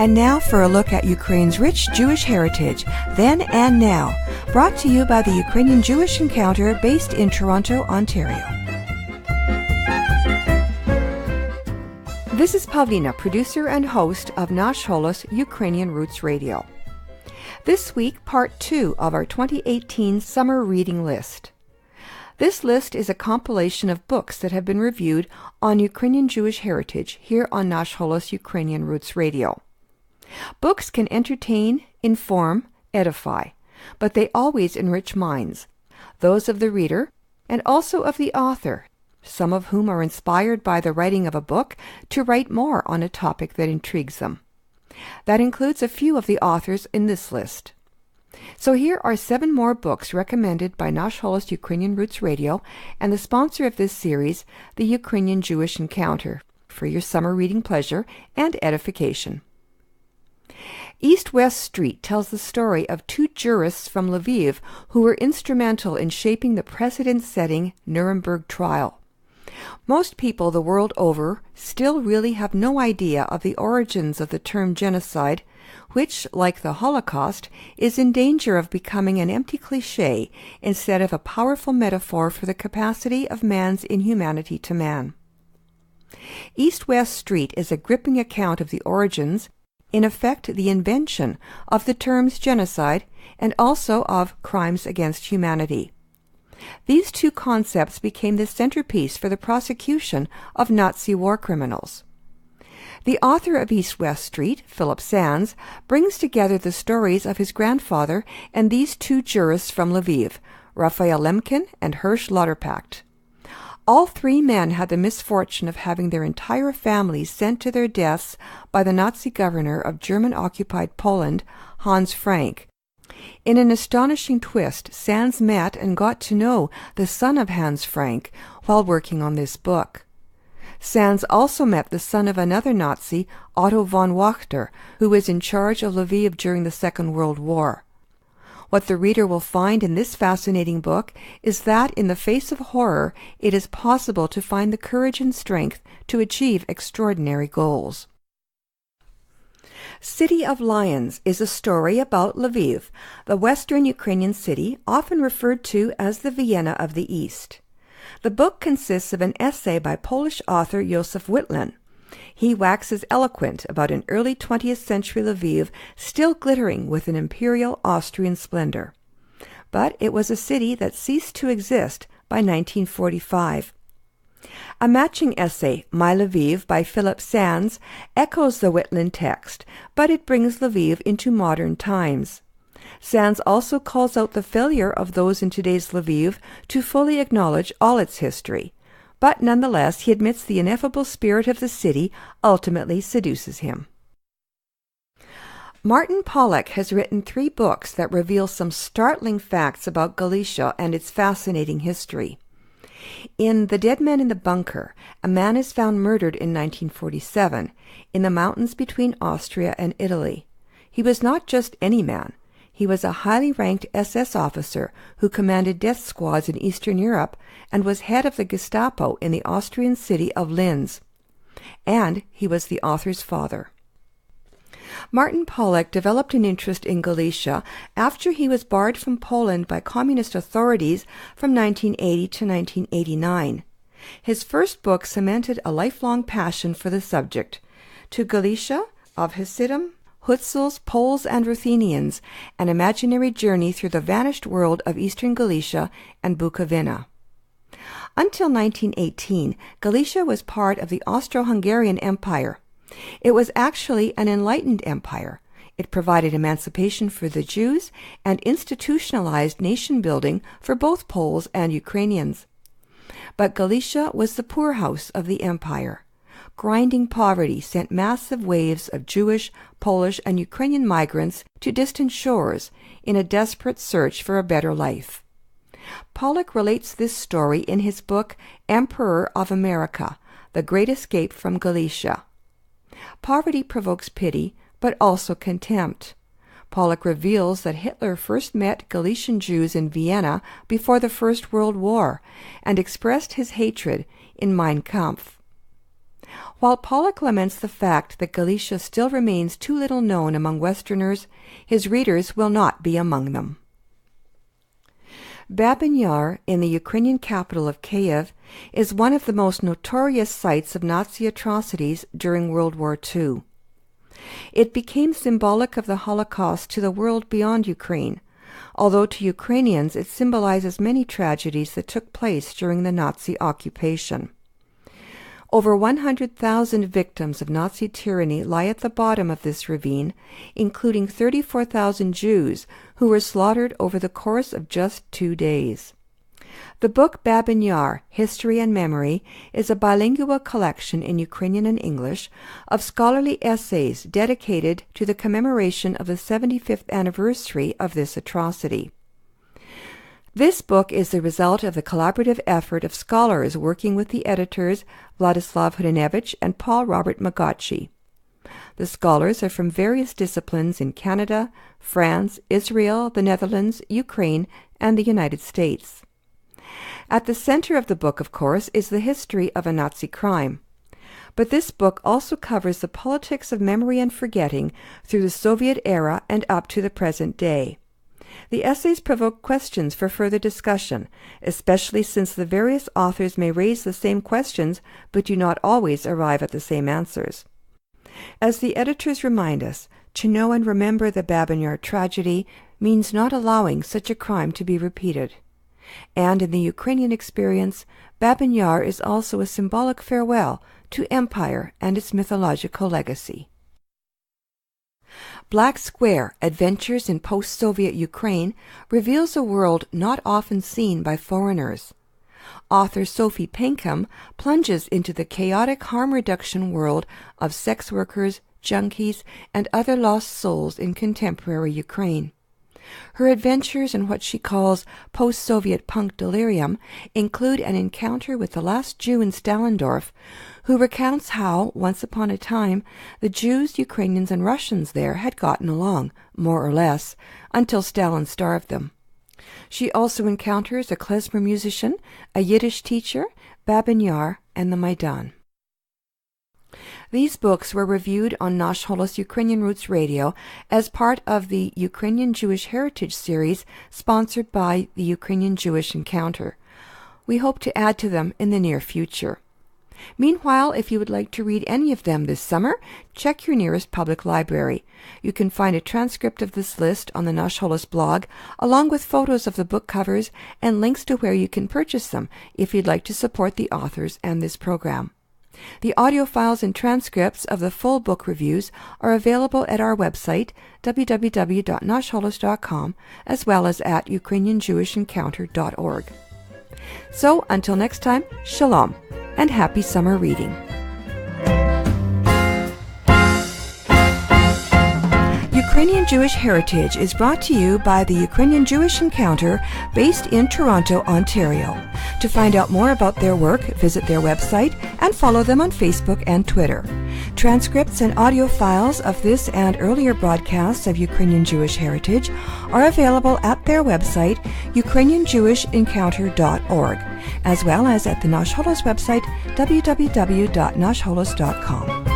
And now for a look at Ukraine's rich Jewish heritage, then and now, brought to you by the Ukrainian Jewish Encounter based in Toronto, Ontario. This is Pavlina, producer and host of Nash Holos Ukrainian Roots Radio. This week, part 2 of our 2018 summer reading list. This list is a compilation of books that have been reviewed on Ukrainian Jewish heritage here on Nash Holos Ukrainian Roots Radio. Books can entertain, inform, edify, but they always enrich minds, those of the reader and also of the author, some of whom are inspired by the writing of a book to write more on a topic that intrigues them. That includes a few of the authors in this list. So here are 7 more books recommended by Nash Holos Ukrainian Roots Radio and the sponsor of this series, the Ukrainian Jewish Encounter, for your summer reading pleasure and edification. East-West Street tells the story of 2 jurists from Lviv who were instrumental in shaping the precedent-setting Nuremberg trial. Most people the world over still really have no idea of the origins of the term genocide, which, like the Holocaust, is in danger of becoming an empty cliché instead of a powerful metaphor for the capacity of man's inhumanity to man. East-West Street is a gripping account of the origins, in effect the invention, of the terms genocide and also of crimes against humanity. These 2 concepts became the centerpiece for the prosecution of Nazi war criminals. The author of East-West Street, Philip Sands, brings together the stories of his grandfather and these 2 jurists from Lviv, Raphael Lemkin and Hirsch Lauterpacht. All 3 men had the misfortune of having their entire families sent to their deaths by the Nazi governor of German-occupied Poland, Hans Frank. In an astonishing twist, Sands met and got to know the son of Hans Frank while working on this book. Sands also met the son of another Nazi, Otto von Wachter, who was in charge of Lviv during the Second World War. What the reader will find in this fascinating book is that in the face of horror, it is possible to find the courage and strength to achieve extraordinary goals. City of Lions is a story about Lviv, the western Ukrainian city often referred to as the Vienna of the East. The book consists of an essay by Polish author Józef Wittlin. He waxes eloquent about an early 20th century Lviv still glittering with an imperial Austrian splendor. But it was a city that ceased to exist by 1945. A matching essay, My Lviv, by Philip Sands, echoes the Wittlin text, but it brings Lviv into modern times. Sands also calls out the failure of those in today's Lviv to fully acknowledge all its history. But nonetheless, he admits the ineffable spirit of the city ultimately seduces him. Martin Pollack has written 3 books that reveal some startling facts about Galicia and its fascinating history. In The Dead Man in the Bunker, a man is found murdered in 1947 in the mountains between Austria and Italy. He was not just any man. He was a highly ranked SS officer who commanded death squads in Eastern Europe and was head of the Gestapo in the Austrian city of Linz. And he was the author's father. Martin Pollack developed an interest in Galicia after he was barred from Poland by communist authorities from 1980 to 1989. His first book cemented a lifelong passion for the subject. To Galicia, of Hasidim, Hutzels, Poles, and Ruthenians, an imaginary journey through the vanished world of eastern Galicia and Bukovina. Until 1918, Galicia was part of the Austro-Hungarian Empire. It was actually an enlightened empire. It provided emancipation for the Jews and institutionalized nation-building for both Poles and Ukrainians. But Galicia was the poorhouse of the empire. Grinding poverty sent massive waves of Jewish, Polish, and Ukrainian migrants to distant shores in a desperate search for a better life. Pollack relates this story in his book Emperor of America, The Great Escape from Galicia. Poverty provokes pity, but also contempt. Pollack reveals that Hitler first met Galician Jews in Vienna before the First World War and expressed his hatred in Mein Kampf. While Pollock laments the fact that Galicia still remains too little known among Westerners, his readers will not be among them. Babyn Yar, in the Ukrainian capital of Kyiv, is one of the most notorious sites of Nazi atrocities during World War II. It became symbolic of the Holocaust to the world beyond Ukraine, although to Ukrainians it symbolizes many tragedies that took place during the Nazi occupation. Over 100,000 victims of Nazi tyranny lie at the bottom of this ravine, including 34,000 Jews who were slaughtered over the course of just 2 days. The book Babyn Yar, History and Memory, is a bilingual collection in Ukrainian and English of scholarly essays dedicated to the commemoration of the 75th anniversary of this atrocity. This book is the result of the collaborative effort of scholars working with the editors Vladislav Hudinevich and Paul Robert Magocsi. The scholars are from various disciplines in Canada, France, Israel, the Netherlands, Ukraine, and the United States. At the center of the book, of course, is the history of a Nazi crime. But this book also covers the politics of memory and forgetting through the Soviet era and up to the present day. The essays provoke questions for further discussion, especially since the various authors may raise the same questions but do not always arrive at the same answers. As the editors remind us, to know and remember the Babyn Yar tragedy means not allowing such a crime to be repeated. And in the Ukrainian experience, Babyn Yar is also a symbolic farewell to empire and its mythological legacy. Black Square, Adventures in Post-Soviet Ukraine, reveals a world not often seen by foreigners. Author Sophie Penkham plunges into the chaotic harm reduction world of sex workers, junkies, and other lost souls in contemporary Ukraine. Her adventures in what she calls post-Soviet punk delirium include an encounter with the last Jew in Stalindorf, who recounts how, once upon a time, the Jews, Ukrainians, and Russians there had gotten along, more or less, until Stalin starved them. She also encounters a klezmer musician, a Yiddish teacher, Babyn Yar, and the Maidan. These books were reviewed on Nash Holos Ukrainian Roots Radio as part of the Ukrainian Jewish Heritage series sponsored by the Ukrainian Jewish Encounter. We hope to add to them in the near future. Meanwhile, if you would like to read any of them this summer, check your nearest public library. You can find a transcript of this list on the Nash Holos blog, along with photos of the book covers and links to where you can purchase them if you'd like to support the authors and this program. The audio files and transcripts of the full book reviews are available at our website, www.nashholos.com, as well as at ukrainianjewishencounter.org. So, until next time, shalom, and happy summer reading. Ukrainian Jewish Heritage is brought to you by the Ukrainian Jewish Encounter, based in Toronto, Ontario. To find out more about their work, visit their website and follow them on Facebook and Twitter. Transcripts and audio files of this and earlier broadcasts of Ukrainian Jewish Heritage are available at their website, ukrainianjewishencounter.org, as well as at the Nash Holos website, www.nashholos.com.